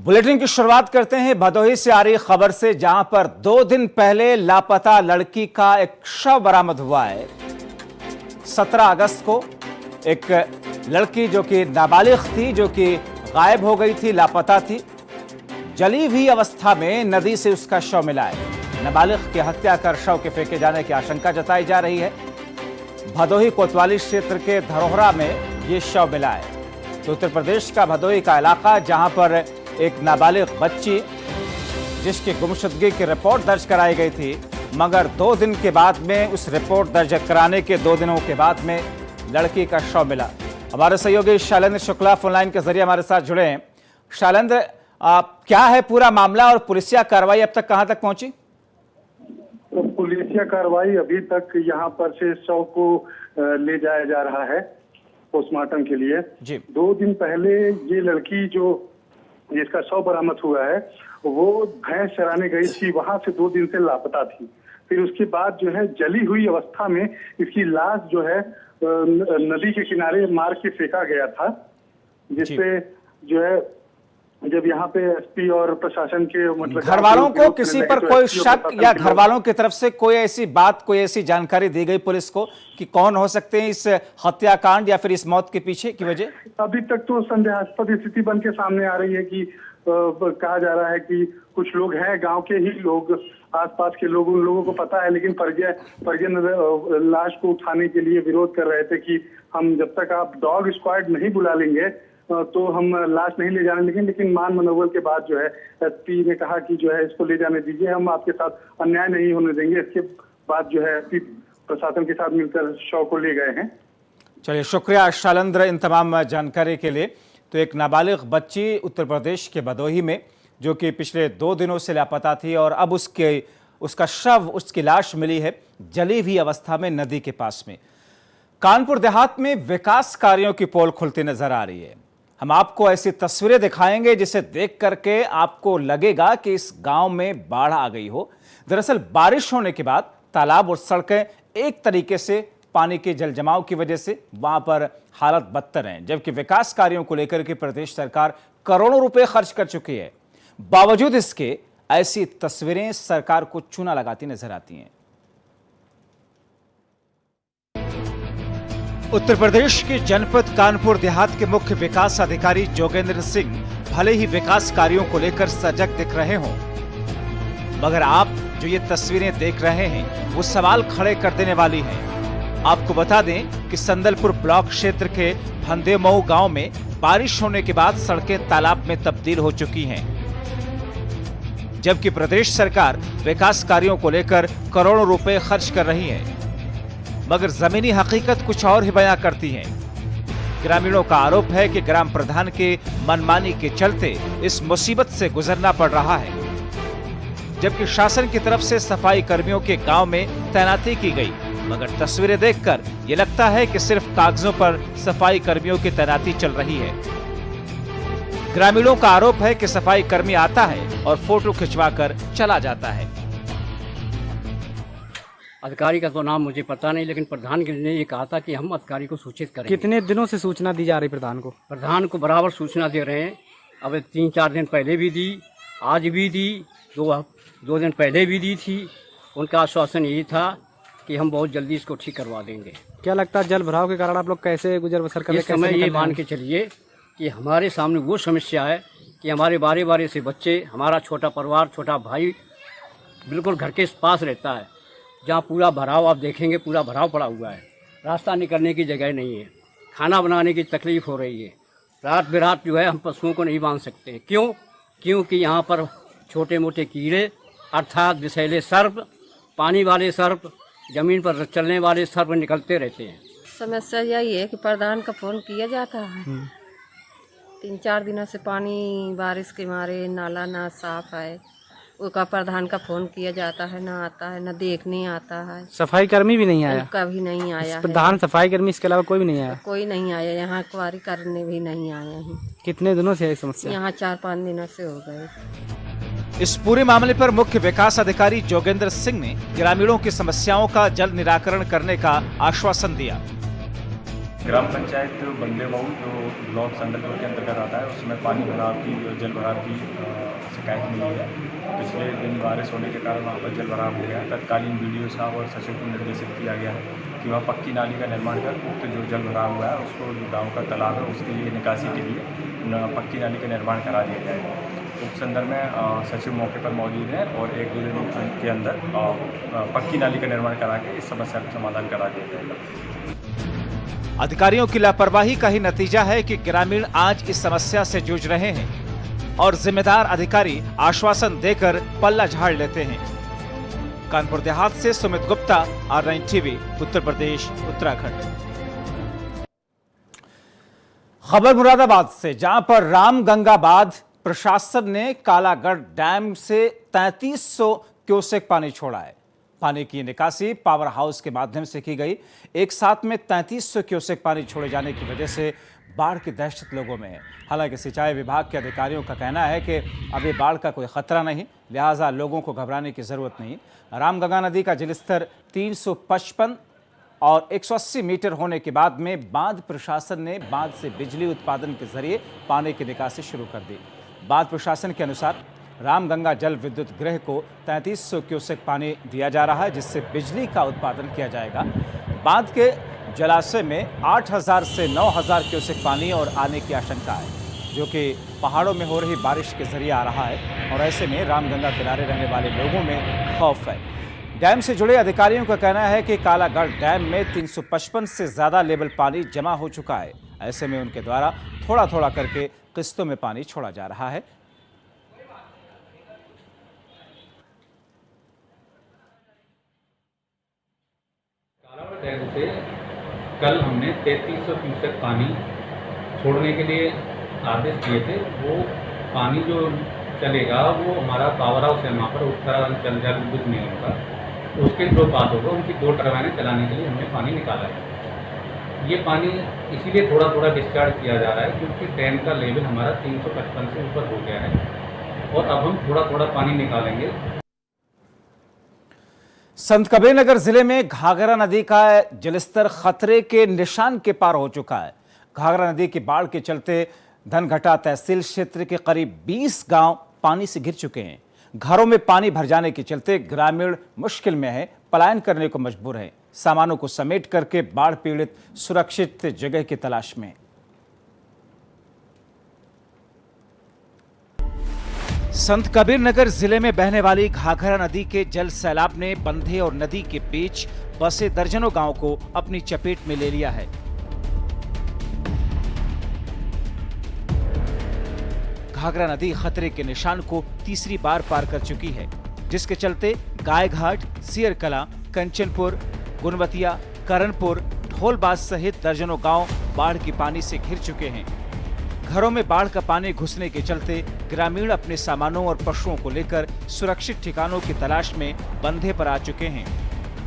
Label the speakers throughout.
Speaker 1: Bulletin की शुरुआत करते हैं भदोही से आ रही खबर से, जहां पर 2 दिन पहले लापता लड़की का एक शव बरामद हुआ है। 17 अगस्त को एक लड़की जो कि नाबालिग थी, जो कि गायब हो गई थी, लापता थी। जली हुई अवस्था में नदी से उसका शव मिला है। नाबालिग की हत्या कर शव के फेंके जाने की आशंका जताई जा रही है। भदोही कोतवाली क्षेत्र के धरोहरा में यह शव मिला है। तो उत्तर प्रदेश का भदोही का इलाका, जहां पर एक नाबालिग बच्ची जिसकी गुमशुदगी की रिपोर्ट दर्ज कराई गई थी, मगर 2 दिन के बाद में उस रिपोर्ट दर्ज कराने के 2 दिनों के बाद में लड़की का शव मिला। हमारे सहयोगी शैलेंद्र शुक्ला फोनलाइन के जरिए हमारे साथ जुड़े हैं। शैलेंद्र, क्या है पूरा मामला और पुलिसिया कार्रवाई अब तक कहां तक पहुंची?
Speaker 2: तो पुलिसिया कार्रवाई अभी तक यहां पर से शव को ले जाया जा रहा है पोस्टमार्टम के लिए। 2 दिन पहले ये लड़की जिसका शव बरामद हुआ है, वो भैंस चराने गई थी, वहां से 2 दिन से लापता थी। फिर उसके बाद जो है जली हुई अवस्था में इसकी लाश जो है नदी के किनारे मार के फेंका गया था, जिससे जो है जब यहाँ पे एसपी और प्रशासन के मतलब
Speaker 1: घर वालों को किसी पर कोई शक या घर वालों की तरफ से कोई ऐसी बात, कोई ऐसी जानकारी दी गई पुलिस को कि कौन हो सकते हैं इस हत्याकांड या फिर इस मौत के पीछे की वजह?
Speaker 2: अभी तक तो संदेहास्पद स्थिति बन के सामने आ रही है कि कहा जा रहा है कि कुछ लोग हैं, गांव के ही लोग, आसपास के लोग, उन लोगों को पता है, लेकिन परिजन लाश को उठाने के लिए विरोध कर रहे थे कि हम जब तक आप डॉग स्क्वाड नहीं बुला लेंगे तो हम लाश नहीं ले जाने देंगे। लेकिन मान मनोबल के बाद जो है एसपी ने कहा कि जो है इसको ले जाने दीजिए, हम आपके साथ अन्याय नहीं होने देंगे। इसके बाद जो है एसपी प्रशासन के साथ मिलकर शव को ले गए हैं।
Speaker 1: चलिए, शुक्रिया शैलेंद्र इन तमाम जानकारी के लिए। तो एक नाबालिग बच्ची उत्तर प्रदेश के भदोही में, जो कि पिछले 2 दिनों से लापता थी और अब उसका शव, उसकी लाश मिली है जली हुई अवस्था में नदी के पास में। कानपुर देहात में विकास कार्यों की पोल खुलती नजर आ रही है। हम आपको ऐसी तस्वीरें दिखाएंगे जिसे देख करके आपको लगेगा कि इस गांव में बाढ़ आ गई हो। दरअसल बारिश होने के बाद तालाब और सड़कें एक तरीके से पानी के जल जमाव की वजह से वहां पर हालत बदतर है, जबकि विकास कार्यों को लेकर के प्रदेश सरकार करोड़ों रुपए खर्च कर चुकी है। बावजूद इसके ऐसी तस्वीरें सरकार को चूना लगाती नजर आती हैं। उत्तर प्रदेश के जनपद कानपुर देहात के मुख्य विकास अधिकारी जोगेंद्र सिंह भले ही विकास कार्यों को लेकर सजग दिख रहे हों, मगर आप जो ये तस्वीरें देख रहे हैं वो सवाल खड़े कर देने वाली हैं। आपको बता दें कि संदलपुर ब्लॉक क्षेत्र के भंदेमऊ गांव में बारिश होने के बाद सड़कें तालाब में तब्दील हो चुकी हैं, जबकि प्रदेश सरकार विकास कार्यों को लेकर करोड़ों रुपए खर्च कर रही है, मगर जमीनी हकीकत कुछ और ही बयां करती है। ग्रामीणों का आरोप है कि ग्राम प्रधान के मनमानी के चलते इस मुसीबत से गुजरना पड़ रहा है, जबकि शासन की तरफ से सफाई कर्मियों के गांव में तैनाती की गई, मगर तस्वीरें देखकर ये लगता है कि सिर्फ कागजों पर सफाई कर्मियों की तैनाती चल रही है। ग्रामीणों का आरोप है कि सफाई कर्मी आता है और फोटो खिंचवाकर चला जाता है।
Speaker 3: अधिकारी का तो नाम मुझे पता नहीं, लेकिन प्रधान ने ये कहा था कि हम अधिकारी को सूचित करेंगे।
Speaker 4: कितने दिनों से सूचना दी जा रही प्रधान को?
Speaker 3: प्रधान को बराबर सूचना दे रहे हैं। अब 3-4 दिन पहले भी दी, आज भी दी, 2 दिन पहले भी दी थी। उनका आश्वासन यही था कि हम बहुत जल्दी इसको ठीक करवा देंगे।
Speaker 4: क्या लगता है जल भराव के कारण आप लोग कैसे गुजर बसर कर रहे हैं?
Speaker 3: इस समय ये मान के चलिए कि हमारे सामने वो समस्या है कि हमारे बारे से बच्चे, हमारा छोटा परिवार, छोटा भाई बिल्कुल घर के पास रहता है, जहाँ पूरा भराव आप देखेंगे, पूरा भराव पड़ा हुआ है। रास्ता निकलने की जगह नहीं है, खाना बनाने की तकलीफ हो रही है। रात बेरात जो है हम पशुओं को नहीं बांध सकते। क्योंकि यहाँ पर छोटे मोटे कीड़े अर्थात विषैले सर्प, पानी वाले सर्प, जमीन पर चलने वाले सर्प निकलते रहते हैं।
Speaker 5: समस्या यही है कि प्रधान का फोन किया जाता है, 3-4 दिनों से पानी बारिश के मारे नाला ना साफ है, उसका प्रधान का फोन किया जाता है, ना आता है, ना देखने आता है।
Speaker 4: सफाई कर्मी भी नहीं आया?
Speaker 5: कभी नहीं आया।
Speaker 4: प्रधान, सफाई कर्मी, इसके अलावा कोई भी नहीं आया?
Speaker 5: कोई नहीं आया, यहाँ क्वारी करने भी नहीं आया है।
Speaker 4: कितने दिनों से है समस्या?
Speaker 5: यहाँ 4-5 दिनों से हो गए।
Speaker 1: इस पूरे मामले पर मुख्य विकास अधिकारी जोगेंद्र सिंह ने ग्रामीणों की समस्याओं का जल्द निराकरण करने का आश्वासन दिया।
Speaker 6: ग्राम पंचायत बंदे मऊ जो ब्लॉक संडलपुर के अंतर्गत आता है उसमें पानी भराव की और जल भराव की शिकायत मिली है। पिछले दिन बारिश होने के कारण वहाँ पर जल भराव हो गया। तत्कालीन BDO साहब और सचिव को निर्देशित किया गया है कि वहाँ पक्की नाली का निर्माण कर उक्त जो जल भराव हुआ है उसको जो गाँव का तालाब है उसके लिए निकासी के लिए पक्की नाली का निर्माण करा दिया जाएगा। उस संदर्भ में सचिव मौके पर मौजूद हैं और 1-2 दिन के अंदर पक्की नाली का निर्माण करा के इस समस्या का समाधान करा दिया जाएगा।
Speaker 1: अधिकारियों की लापरवाही का ही नतीजा है कि ग्रामीण आज इस समस्या से जूझ रहे हैं और जिम्मेदार अधिकारी आश्वासन देकर पल्ला झाड़ लेते हैं। कानपुर देहात से सुमित गुप्ता, R9 TV, उत्तर प्रदेश, उत्तराखंड। खबर मुरादाबाद से, जहां पर रामगंगाबाद प्रशासन ने कालागढ़ डैम से 3300 क्यूसेक पानी छोड़ा है। पानी की निकासी पावर हाउस के माध्यम से की गई। एक साथ में 3300 क्यूसेक पानी छोड़े जाने की वजह से बाढ़ की दहशत लोगों में है। हालांकि सिंचाई विभाग के अधिकारियों का कहना है कि अभी बाढ़ का कोई खतरा नहीं, लिहाजा लोगों को घबराने की जरूरत नहीं। रामगंगा नदी का जलस्तर 355 और 180 मीटर होने के बाद में बांध प्रशासन ने बांध से बिजली उत्पादन के जरिए पानी की निकासी शुरू कर दी। बांध प्रशासन के अनुसार रामगंगा जल विद्युत गृह को 3300 क्यूसेक पानी दिया जा रहा है, जिससे बिजली का उत्पादन किया जाएगा। बांध के जलाशय में 8000 से 9000 क्यूसेक पानी और आने की आशंका है, जो कि पहाड़ों में हो रही बारिश के जरिए आ रहा है और ऐसे में रामगंगा किनारे रहने वाले लोगों में खौफ है। डैम से जुड़े अधिकारियों का कहना है कि कालागढ़ डैम में 355 से ज्यादा लेवल पानी जमा हो चुका है। ऐसे में उनके द्वारा थोड़ा थोड़ा करके किस्तों में पानी छोड़ा जा रहा है।
Speaker 7: डैम से कल हमने 3300 क्यूसेक पानी छोड़ने के लिए आदेश दिए थे। वो पानी जो चलेगा वो हमारा पावर हाउस है वहाँ पर उत्तरांचल जल विद्युत निगम का, उसके 2 पास होगा, उनकी 2 टरबाइनें चलाने के लिए हमने पानी निकाला है। ये पानी इसीलिए थोड़ा थोड़ा डिस्चार्ज किया जा रहा है क्योंकि डैम का लेवल हमारा 355 से ऊपर हो गया है और अब हम थोड़ा थोड़ा पानी निकालेंगे।
Speaker 1: संत कबीरनगर जिले में घाघरा नदी का जलस्तर खतरे के निशान के पार हो चुका है। घाघरा नदी की बाढ़ के चलते धनघटा तहसील क्षेत्र के करीब 20 गांव पानी से घिर चुके हैं। घरों में पानी भर जाने के चलते ग्रामीण मुश्किल में है, पलायन करने को मजबूर है। सामानों को समेट करके बाढ़ पीड़ित सुरक्षित जगह की तलाश में। संत कबीरनगर जिले में बहने वाली घाघरा नदी के जल सैलाब ने बंधे और नदी के बीच बसे दर्जनों गांवों को अपनी चपेट में ले लिया है। घाघरा नदी खतरे के निशान को तीसरी बार पार कर चुकी है, जिसके चलते गायघाट, सियरकला, कंचनपुर, गुनवतिया, करणपुर, ढोलबाज सहित दर्जनों गांव बाढ़ की पानी से घिर चुके हैं। घरों में बाढ़ का पानी घुसने के चलते ग्रामीण अपने सामानों और पशुओं को लेकर सुरक्षित ठिकानों की तलाश में बंधे पर आ चुके हैं।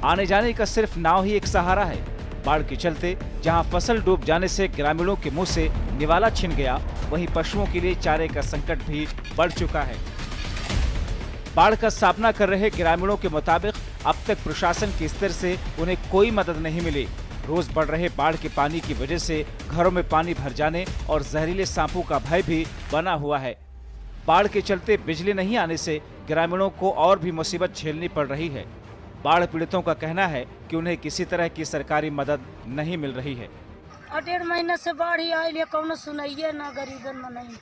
Speaker 1: आने जाने का सिर्फ नाव ही एक सहारा है। बाढ़ के चलते जहां फसल डूब जाने से ग्रामीणों के मुंह से निवाला छिन गया, वहीं पशुओं के लिए चारे का संकट भी बढ़ चुका है। बाढ़ का सामना कर रहे ग्रामीणों के मुताबिक अब तक प्रशासन के स्तर से उन्हें कोई मदद नहीं मिली। रोज बढ़ रहे बाढ़ के पानी की वजह से घरों में पानी भर जाने और जहरीले सांपों का भय भी बना हुआ है। बाढ़ के चलते बिजली नहीं आने से ग्रामीणों को और भी मुसीबत झेलनी पड़ रही है। बाढ़ पीड़ितों का कहना है कि उन्हें किसी तरह की सरकारी मदद नहीं मिल रही है।
Speaker 8: 1.5 महीना से बाढ़ आई, कौन सुनाइए ना, गरीबन में नहीं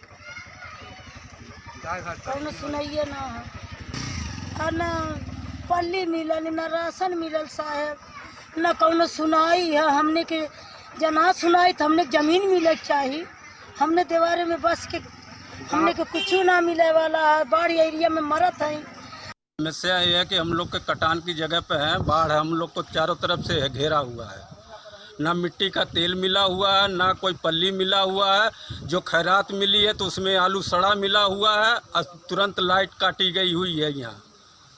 Speaker 8: कौन सुनाइए ना, और ना पल्ली मिलल, ना राशन मिलल साहब, ना कौन सुनाई है। हमने के जना सुनाई तो हमने जमीन मिले चाहिए, हमने दीवारे में बस के हमने के कुछ ना मिले वाला है। बाढ़ एरिया में मरत है।
Speaker 9: समस्या ये है कि हम लोग के कटान की जगह पे है, बाढ़ हम लोग को चारों तरफ से घेरा हुआ है। ना मिट्टी का तेल मिला हुआ है, ना कोई पल्ली मिला हुआ है। जो खैरात मिली है तो उसमें आलू सड़ा मिला हुआ है और तुरंत लाइट काटी गई हुई है। यहाँ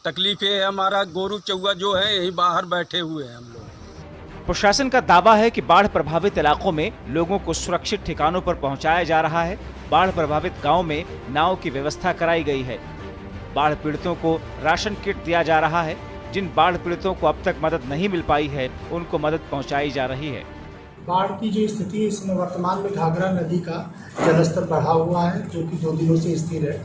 Speaker 9: तकलीफ ये है, हमारा गोरू चौवा जो है यही बाहर बैठे हुए हैं हम लोग।
Speaker 1: प्रशासन का दावा है कि बाढ़ प्रभावित इलाकों में लोगों को सुरक्षित ठिकानों पर पहुंचाया जा रहा है। बाढ़ प्रभावित गांव में नाव की व्यवस्था कराई गई है। बाढ़ पीड़ितों को राशन किट दिया जा रहा है। जिन बाढ़ पीड़ितों को अब तक मदद नहीं मिल पाई है, उनको मदद पहुंचाई जा रही है।
Speaker 10: बाढ़ की जो स्थिति है इस समय वर्तमान में घाघरा नदी का जलस्तर बढ़ा हुआ है, जो कि 2 दिनों से स्थिर है।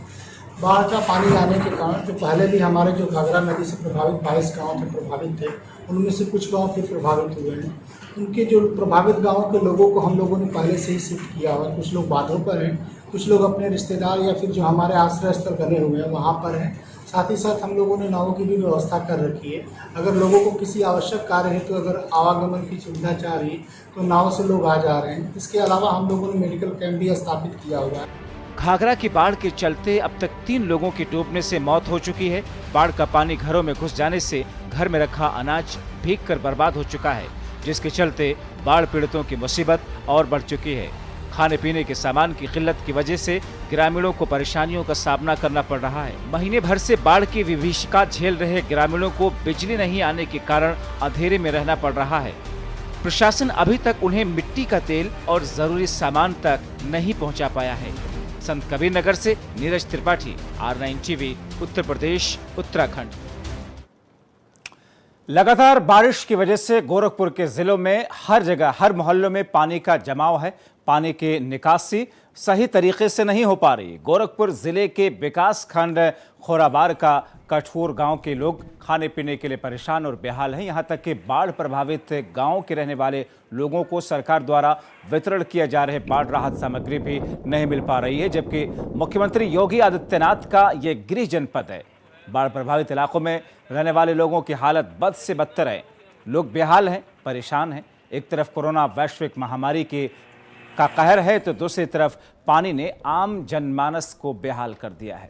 Speaker 10: बाढ़ का पानी आने के कारण जो पहले भी हमारे जो घाघरा नदी से प्रभावित 22 गाँव थे प्रभावित थे, उनमें से कुछ गांव फिर प्रभावित हुए हैं। उनके जो प्रभावित गाँवों के लोगों को हम लोगों ने पहले से ही शिफ्ट किया हुआ है। कुछ लोग बांधों पर हैं, कुछ लोग अपने रिश्तेदार या फिर जो हमारे आश्रय स्थल बने हुए हैं वहाँ पर हैं। साथ ही साथ हम लोगों ने नावों की भी व्यवस्था कर रखी है। अगर लोगों को किसी आवश्यक कार्य है तो अगर आवागमन की सुविधा चाह रही तो नाव से लोग आ जा रहे हैं। इसके अलावा हम लोगों ने मेडिकल कैंप भी स्थापित किया हुआ है।
Speaker 1: घाघरा की बाढ़ के चलते अब तक 3 लोगों की डूबने से मौत हो चुकी है। बाढ़ का पानी घरों में घुस जाने से घर में रखा अनाज भीगकर बर्बाद हो चुका है, जिसके चलते बाढ़ पीड़ितों की मुसीबत और बढ़ चुकी है। खाने पीने के सामान की किल्लत की वजह से ग्रामीणों को परेशानियों का सामना करना पड़ रहा है। महीने भर से बाढ़ की विभीषिका झेल रहे ग्रामीणों को बिजली नहीं आने के कारण अंधेरे में रहना पड़ रहा है। प्रशासन अभी तक उन्हें मिट्टी का तेल और जरूरी सामान तक नहीं पहुंचा पाया है। संत कबीर नगर से नीरज त्रिपाठी, R9 टीवी, उत्तर प्रदेश, उत्तराखंड। लगातार बारिश की वजह से गोरखपुर के जिलों में हर जगह, हर मोहल्लों में पानी का जमाव है। पानी की निकासी सही तरीके से नहीं हो पा रही। गोरखपुर जिले के विकास खंड खोराबार का कठोर गांव के लोग खाने पीने के लिए परेशान और बेहाल हैं। यहां तक कि बाढ़ प्रभावित गांव के रहने वाले लोगों को सरकार द्वारा वितरण किए जा रहे बाढ़ राहत सामग्री भी नहीं मिल पा रही है, जबकि मुख्यमंत्री योगी आदित्यनाथ का ये गृह जनपद है। बाढ़ प्रभावित इलाकों में रहने वाले लोगों की हालत बद से बदतर है। लोग बेहाल हैं, परेशान हैं। एक तरफ कोरोना वैश्विक महामारी का कहर है तो दूसरी तरफ पानी ने आम जनमानस को बेहाल कर दिया है।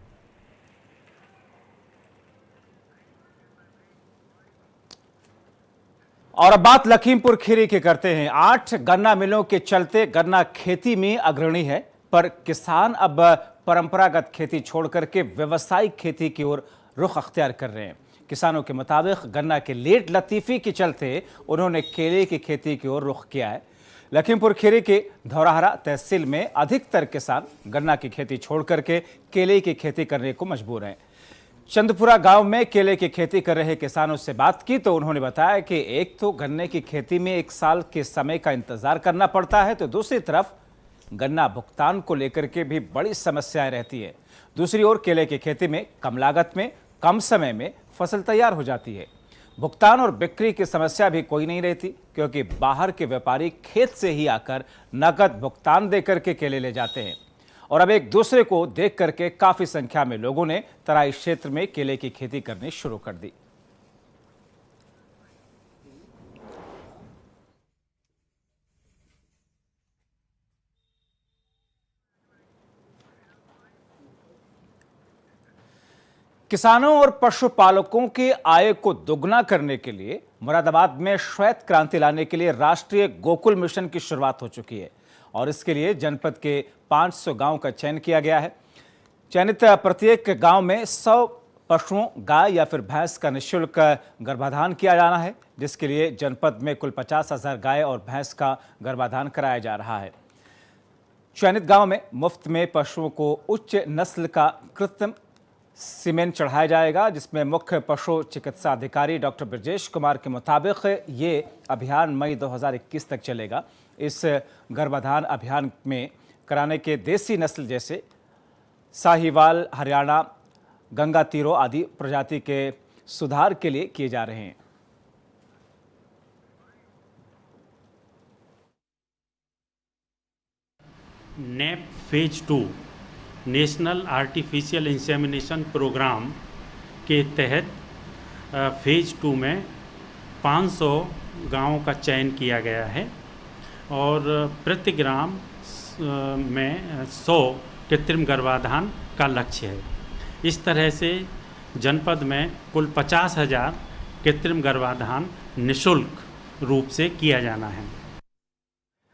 Speaker 1: और अब बात लखीमपुर खीरी की करते हैं। 8 गन्ना मिलों के चलते गन्ना खेती में अग्रणी है, पर किसान अब परंपरागत खेती छोड़कर के व्यावसायिक खेती की ओर रुख अख्तियार कर रहे हैं। किसानों के मुताबिक गन्ना के लेट लतीफी के चलते उन्होंने केले की खेती की ओर रुख किया है। लखीमपुर खीरी के धौराहरा तहसील में अधिकतर किसान गन्ना की खेती छोड़ करके केले की खेती करने को मजबूर हैं। चंदपुरा गांव में केले की खेती कर रहे किसानों से बात की तो उन्होंने बताया कि एक तो गन्ने की खेती में 1 साल के समय का इंतजार करना पड़ता है, तो दूसरी तरफ गन्ना भुगतान को लेकर के भी बड़ी समस्याएं रहती है। दूसरी ओर केले की खेती में कम लागत में कम समय में फसल तैयार हो जाती है। भुगतान और बिक्री की समस्या भी कोई नहीं रहती, क्योंकि बाहर के व्यापारी खेत से ही आकर नकद भुगतान देकर के केले ले जाते हैं। और अब एक दूसरे को देख करके काफी संख्या में लोगों ने तराई क्षेत्र में केले की खेती करनी शुरू कर दी। किसानों और पशुपालकों की आय को दोगुना करने के लिए मुरादाबाद में श्वेत क्रांति लाने के लिए राष्ट्रीय गोकुल मिशन की शुरुआत हो चुकी है और इसके लिए जनपद के 500 गांव का चयन किया गया है। चयनित प्रत्येक गांव में 100 पशुओं, गाय या फिर भैंस का निःशुल्क गर्भाधान किया जाना है, जिसके लिए जनपद में कुल 50,000 गाय और भैंस का गर्भाधान कराया जा रहा है। चयनित गांव में मुफ्त में पशुओं को उच्च नस्ल का कृत्रिम सीमेन चढ़ाया जाएगा, जिसमें मुख्य पशु चिकित्सा अधिकारी डॉक्टर ब्रजेश कुमार के मुताबिक ये अभियान मई 2021 तक चलेगा। इस गर्भाधान अभियान में कराने के देसी नस्ल जैसे साहिवाल, हरियाणा, गंगातीरो आदि प्रजाति के सुधार के लिए किए जा रहे हैं।
Speaker 11: NAIP phase 2 national artificial insemination programme के तहत फेज 2 में 500 गांवों का चयन किया गया है और प्रति ग्राम में 100 कृत्रिम गर्भाधान का लक्ष्य है। इस तरह से जनपद में कुल 50,000 कृत्रिम गर्भाधान निःशुल्क रूप से किया जाना है।